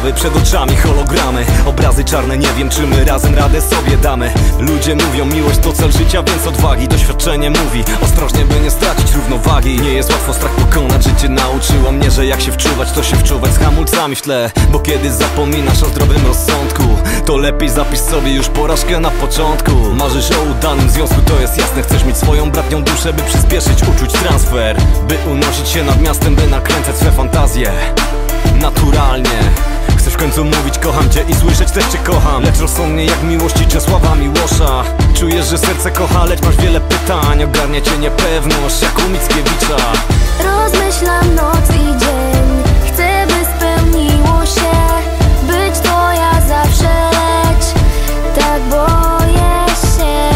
sprawy, przed oczami hologramy, obrazy czarne, nie wiem czy my razem radę sobie damy. Ludzie mówią, miłość to cel życia, więc odwagi. Doświadczenie mówi, ostrożnie by nie stracić równowagi. Nie jest łatwo strach pokonać, życie nauczyło mnie, że jak się wczuwać, to się wczuwać z hamulcami w tle. Bo kiedy zapominasz o zdrowym rozsądku, to lepiej zapisz sobie już porażkę na początku. Marzysz o udanym związku, to jest jasne. Chcesz mieć swoją bratnią duszę, by przyspieszyć uczuć transfer, by unosić się nad miastem, by nakręcać swe fantazje naturalnie. Chcesz w końcu mówić kocham cię i słyszeć też cię kocham, lecz rozsądnie jak miłości Czesława Miłosza. Czujesz, że serce kocha, lecz masz wiele pytań. Ogarnia cię niepewność jak u Mickiewicza. Rozmyślam noc i dzień, chcę by spełniło się być twoja zawsze, lecz tak boję się.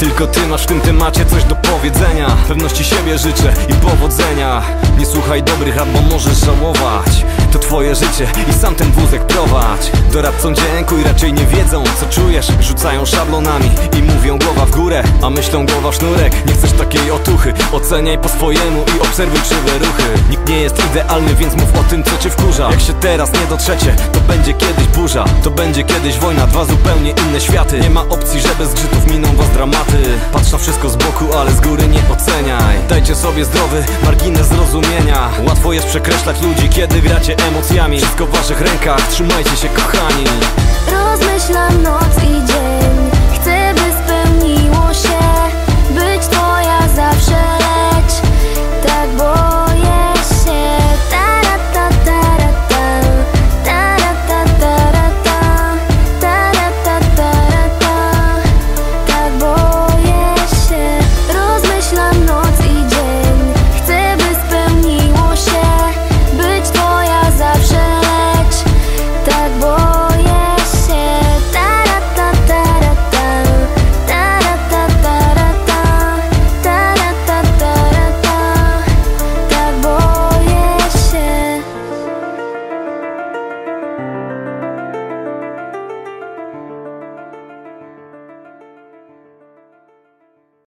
Tylko ty masz w tym temacie coś do powiedzenia. Pewności siebie życzę i powodzenia. Nie słuchaj dobrych rad, bo możesz żałować. To twoje życie i sam ten wózek prowadź. Doradcom dziękuj, raczej nie wiedzą co czujesz. Rzucają szablonami i mówią głowa w górę, a myślą głowa w sznurek. Nie chcesz takiej otuchy, oceniaj po swojemu i obserwuj krzywe ruchy. Nikt nie jest idealny, więc mów o tym co cię wkurza. Jak się teraz nie dotrzecie, to będzie kiedyś burza. To będzie kiedyś wojna, dwa zupełnie inne światy. Nie ma opcji, że bez zgrzytów miną was dramaty. Patrz na wszystko z boku, ale z góry nie oceniaj. Dajcie sobie zdrowy margines zrozumienia. Łatwo jest przekreślać ludzi, kiedy gracie emocjami. Wszystko w waszych rękach, trzymajcie się kochani.